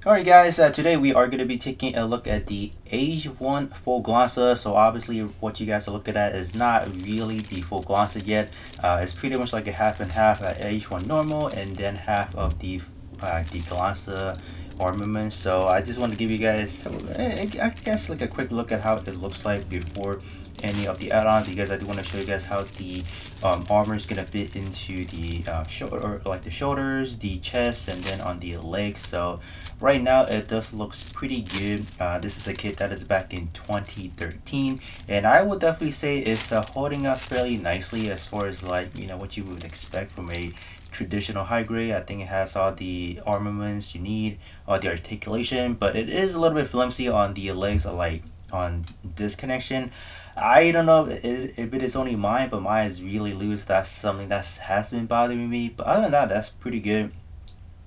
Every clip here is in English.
Alright guys, today we are going to be taking a look at the Age-1 full Glansa. So obviously what you guys are looking at is not really the full Glansa yet. It's pretty much like a half and half Age-1 normal and then half of the Glansa armament. So I just want to give you guys, I guess, like a quick look at how it looks like before any of the add-ons, because I do want to show you guys how the armor is gonna fit into the shoulder, like the shoulders, the chest, and then on the legs. So right now it does looks pretty good. This is a kit that is back in 2013, and I would definitely say it's holding up fairly nicely as far as, like, what you would expect from a traditional high grade. I think it has all the armaments you need, all the articulation, but it is a little bit flimsy on the legs, like on this connection. I don't know if it is only mine, but mine is really loose. That's something that has been bothering me. But other than that, that's pretty good.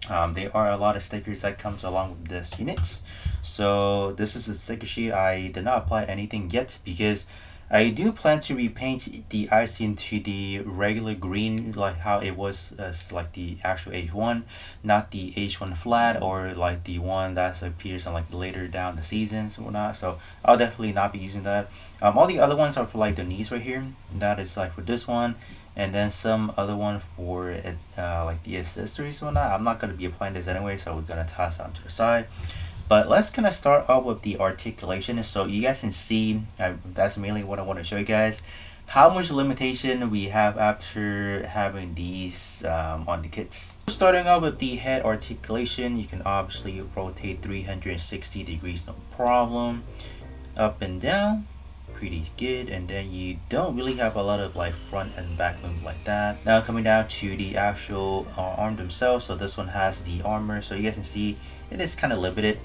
There are a lot of stickers that comes along with this units. So this is a sticker sheet. I did not apply anything yet because I do plan to repaint the ice into the regular green, like how it was as like the actual H1, not the H1 flat or like the one that appears on like later down the seasons or whatnot. So I'll definitely not be using that. All the other ones are for like the knees right here. That is like for this one, and then some other one for it, like the accessories or whatnot. I'm not gonna be applying this anyway, so we're gonna toss that to the side. But let's kind of start off with the articulation, so you guys can see, that's mainly what I want to show you guys, how much limitation we have after having these on the kits. Starting off with the head articulation, you can obviously rotate 360 degrees, no problem. Up and down, pretty good. And then you don't really have a lot of like front and back movement like that. Now coming down to the actual arm themselves, so this one has the armor, so you guys can see it is kind of limited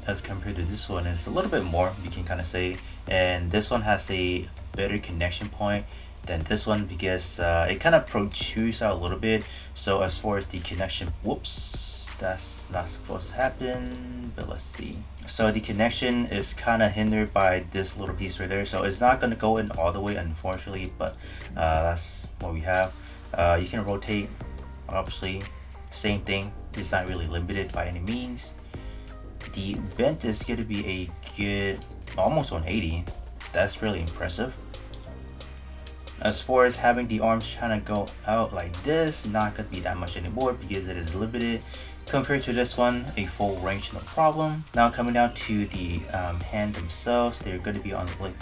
as compared to this one. It's a little bit more, you can kind of say, and this one has a better connection point than this one because it kind of protrudes out a little bit. So as far as the connection, whoops, that's not supposed to happen, but let's see. So the connection is kind of hindered by this little piece right there, so it's not going to go in all the way, unfortunately, but that's what we have. You can rotate, obviously, same thing. It's not really limited by any means. The bent is going to be a good almost 180. That's really impressive. As far as having the arms trying to go out like this, not going to be that much anymore because it is limited compared to this one. A full range, no problem. Now coming down to the hand themselves, they're going to be on like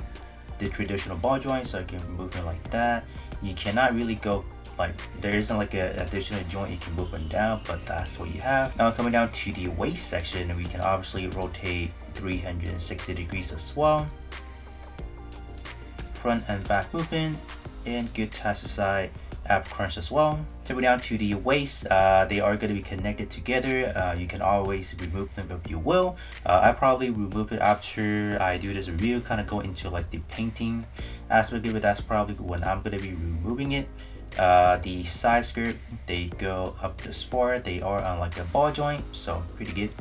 the traditional ball joint, so I can move them like that. You cannot really go, like, there isn't like an additional joint you can move them down, but that's what you have. Now coming down to the waist section, we can obviously rotate 360 degrees as well. Front and back movement, and good side to side ab crunch as well. Coming down to the waist, they are going to be connected together. You can always remove them if you will. I probably remove it after I do this review, kind of go into like the painting aspect of it. That's probably when I'm going to be removing it. The side skirt, they go up the sport. They are on like a ball joint, so pretty good.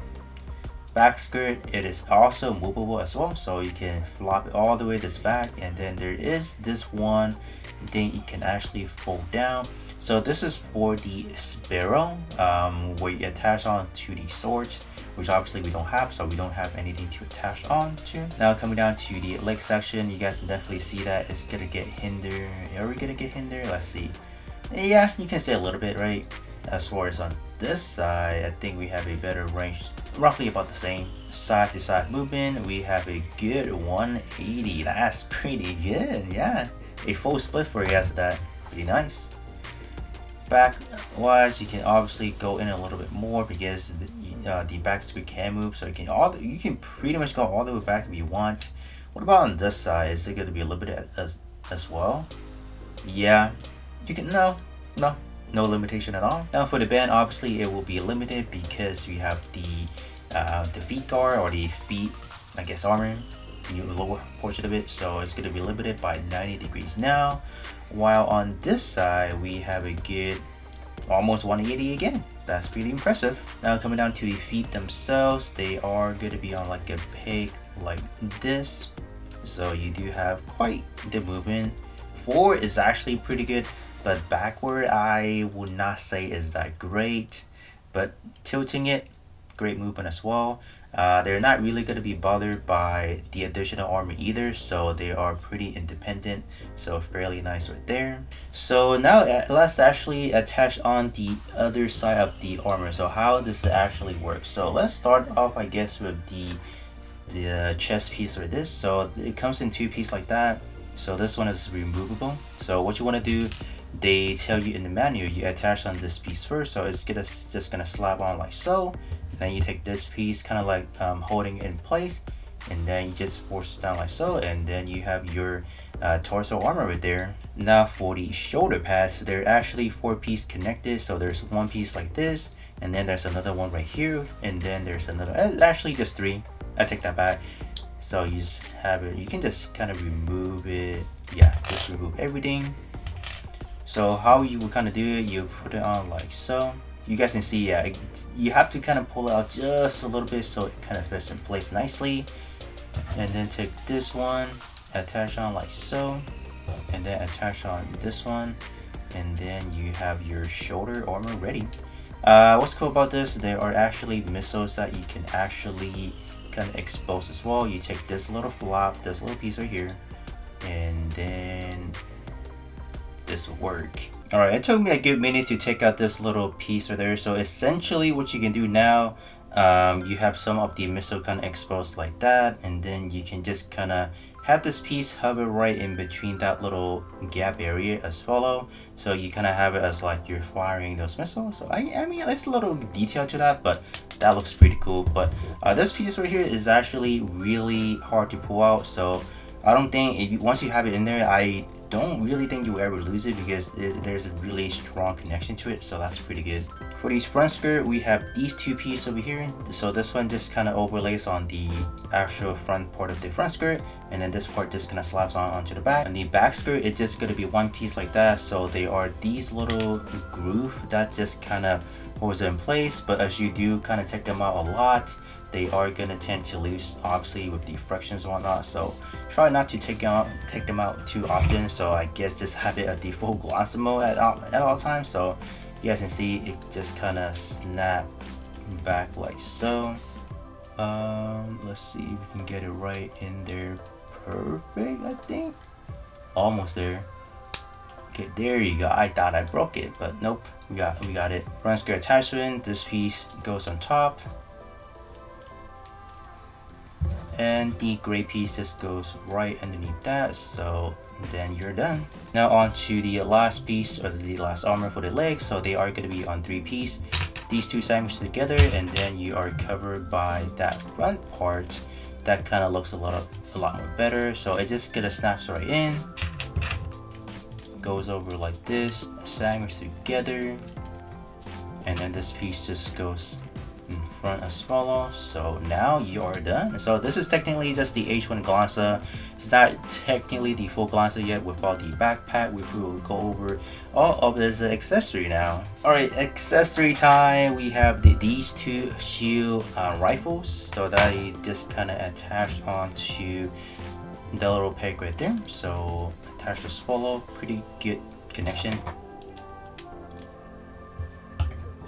Back skirt, it is also movable as well, so you can flop it all the way this back, and then there is this one thing you can actually fold down. So this is for the sparrow, where you attach on to the swords, which obviously we don't have, so we don't have anything to attach on to. Now coming down to the leg section, you guys can definitely see that it's gonna get hindered. Are we gonna get hindered? Let's see. Yeah, you can say a little bit, right? As far as on this side, I think we have a better range, roughly about the same. Side to side movement, we have a good 180. That's pretty good, yeah. A full split for you guys, that pretty nice. Back wise, you can obviously go in a little bit more because the back skirt can move, so you can pretty much go all the way back if you want. What about on this side? Is it going to be a little bit as well? Yeah, you can no limitation at all. Now for the band, obviously it will be limited because we have the feet guard, or the feet, I guess, armor, the lower portion of it, so it's going to be limited by 90 degrees now, while on this side we have a good almost 180 again. That's pretty impressive. Now coming down to the feet themselves, they are going to be on like a peg like this, so you do have quite the movement. Forward is actually pretty good, but backward I would not say is that great, but tilting it, great movement as well. They're not really going to be bothered by the additional armor either, so they are pretty independent, so fairly nice right there. So now let's actually attach on the other side of the armor. So how does it actually work? So let's start off, I guess, with the chest piece or this. So it comes in two pieces like that. So this one is removable. So what you want to do, they tell you in the manual, you attach on this piece first. So it's just gonna slap on like so. Then you take this piece, kind of like holding it in place, and then you just force it down like so, and then you have your torso armor right there. Now for the shoulder pads, they're actually 4-piece connected. So there's one piece like this, and then there's another one right here, and then there's another, actually just 3. I take that back. So you just have it, you can just kind of remove it. Yeah, just remove everything. So how you would kind of do it, you put it on like so. You guys can see, yeah, you have to kind of pull it out just a little bit so it kind of fits in place nicely. And then take this one, attach on like so, and then attach on this one, and then you have your shoulder armor ready. What's cool about this, there are actually missiles that you can actually kind of expose as well. You take this little flap, this little piece right here, and then this will work. Alright, it took me a good minute to take out this little piece right there. So essentially what you can do now, you have some of the missile kind of exposed like that, and then you can just kind of have this piece hover right in between that little gap area as follow. So you kind of have it as like you're firing those missiles. So I mean, there's a little detail to that, but that looks pretty cool. But this piece right here is actually really hard to pull out. So I don't think, once you have it in there, I don't really think you will ever lose it, because there's a really strong connection to it. So that's pretty good. For the front skirt, we have these 2 pieces over here. So this one just kind of overlays on the actual front part of the front skirt, and then this part just kind of slaps onto the back. And the back skirt, it's just going to be 1 piece like that. So they are these little groove that just kind of holds it in place. But as you do kind of take them out a lot, they are going to tend to lose, obviously, with the frictions and whatnot. So try not to take them out too often. So I guess just have it at the full Glansa mode at all times. So you guys can see it just kind of snap back like so. Let's see if we can get it right in there. Perfect, I think. Almost there. Okay, there you go. I thought I broke it, but nope, we got it. Front skirt attachment, this piece goes on top, and the gray piece just goes right underneath that. So then you're done. Now on to the last piece, or the last armor for the legs. So they are going to be on 3 pieces. These 2 sandwiched together, and then you are covered by that front part that kind of looks a lot more better. So it just gonna snaps right in, goes over like this, sandwiched together, and then this piece just goes in front as well. So now you are done. So this is technically just the H1 Glansa. It's not technically the full Glansa yet without the backpack. We will go over all of this accessory now. Alright, accessory time. We have these 2 shield rifles. So that is just kind of attached onto the little peg right there. So attach the swallow, pretty good connection.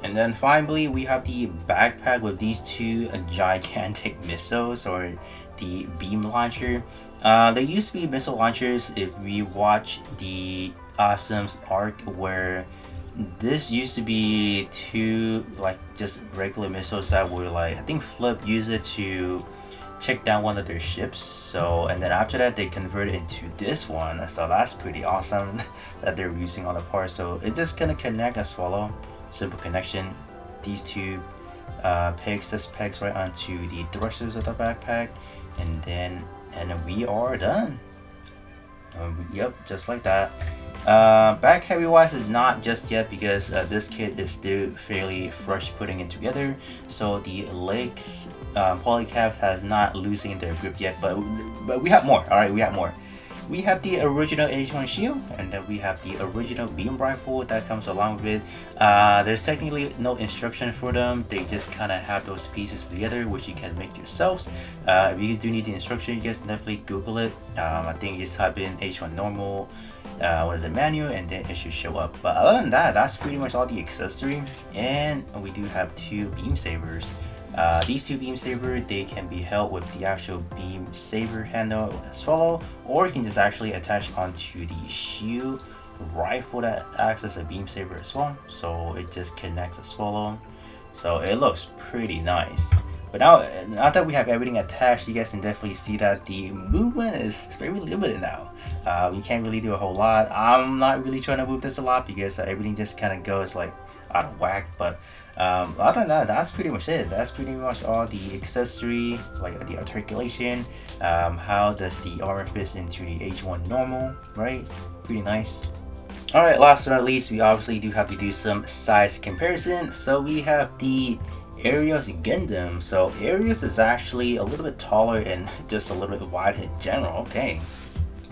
And then finally, we have the backpack with these 2 gigantic missiles, or the beam launcher. There used to be missile launchers if we watch the Awesome's arc, where this used to be 2 like just regular missiles that were like, I think Flip used it to take down one of their ships. So, and then after that they converted into this one. So that's pretty awesome that they're using all the parts. So it's just gonna connect as follow. Simple connection. These 2 pegs, this pegs right onto the thrusters of the backpack, and then we are done. Yep, just like that. Back heavy wise is not just yet, because this kit is still fairly fresh putting it together. So the legs polycaps has not losing their grip yet, but we have more. All right, we have more. We have the original Age-1 shield, and then we have the original beam rifle that comes along with it. There's technically no instruction for them. They just kind of have those pieces together, which you can make yourselves. If you guys do need the instruction, you guys definitely Google it. I think you just type in H1 normal, what is it, manual, and then it should show up. But other than that, that's pretty much all the accessory. And we do have 2 beam sabers. These two beam saber, they can be held with the actual beam saber handle as well, or you can just actually attach onto the shield rifle that acts as a beam saber as well, so it just connects as well. So it looks pretty nice. But now that we have everything attached, you guys can definitely see that the movement is very limited now. We can't really do a whole lot. I'm not really trying to move this a lot because everything just kind of goes like out of whack. But other than that, that's pretty much it. That's pretty much all the accessory, like the articulation. How does the armor fit into the Age-1 normal, right? Pretty nice. Alright, last but not least, we obviously do have to do some size comparison. So we have the Arius Gundam. So Arius is actually a little bit taller and just a little bit wider in general. Okay.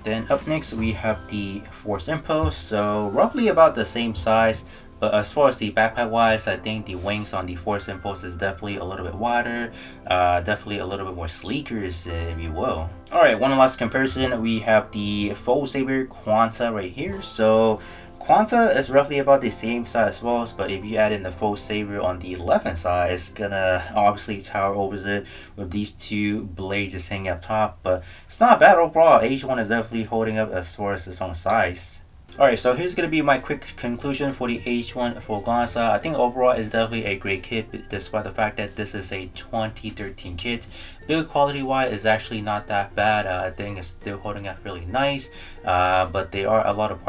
Then up next we have the Force Impulse. So roughly about the same size. But as far as the backpack wise, I think the wings on the Force Impulse is definitely a little bit wider, definitely a little bit more sleeker, if you will. Alright, one last comparison, we have the Full Saber Glansa right here. So Glansa is roughly about the same size as well, but if you add in the Full Saber on the left hand side, it's gonna obviously tower over it with these two blades just hanging up top. But it's not bad overall. Age-1 is definitely holding up as far as its own size. Alright, so here's going to be my quick conclusion for the Age-1 for Glansa. I think overall it's definitely a great kit, despite the fact that this is a 2013 kit. Build quality wise is actually not that bad. I think it's still holding up really nice, but there are a lot of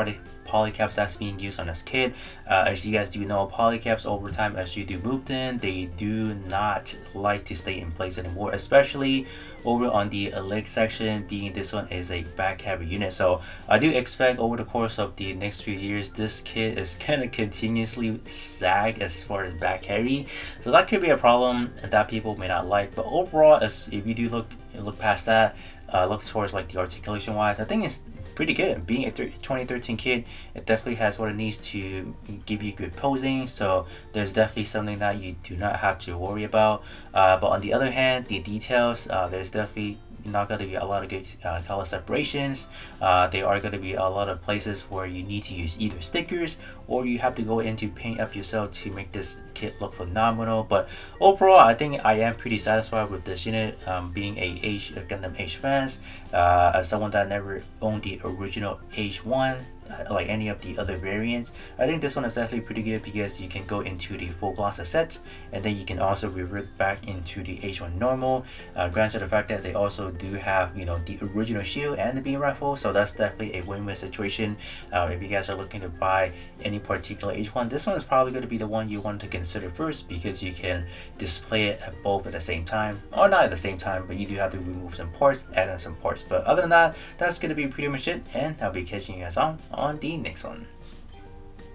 polycaps that's being used on this kit. As you guys do know, polycaps over time, as you do move them, they do not like to stay in place anymore, especially over on the leg section, being this one is a back heavy unit. So I do expect over the course of the next few years, this kit is gonna continuously sag as far as back heavy. So that could be a problem that people may not like. But overall, as if you do look past that, look towards like the articulation wise, I think it's pretty good. Being a 2013 kit, it definitely has what it needs to give you good posing, so there's definitely something that you do not have to worry about. But on the other hand, the details, there's definitely not going to be a lot of good color separations. There are going to be a lot of places where you need to use either stickers or you have to go into paint up yourself to make this kit look phenomenal. But overall, I think I am pretty satisfied with this unit. Being a Gundam Age fans, as someone that never owned the original Age-1, like any of the other variants, I think this one is definitely pretty good because you can go into the full Glansa set and then you can also revert back into the Age-1 normal. Granted the fact that they also do have, you know, the original shield and the beam rifle, so that's definitely a win-win situation. If you guys are looking to buy any particular Age-1, this one is probably going to be the one you want to consider first because you can display it at both at the same time, or not at the same time, but you do have to remove some parts, add in some parts. But other than that, that's going to be pretty much it, and I'll be catching you guys on the next one.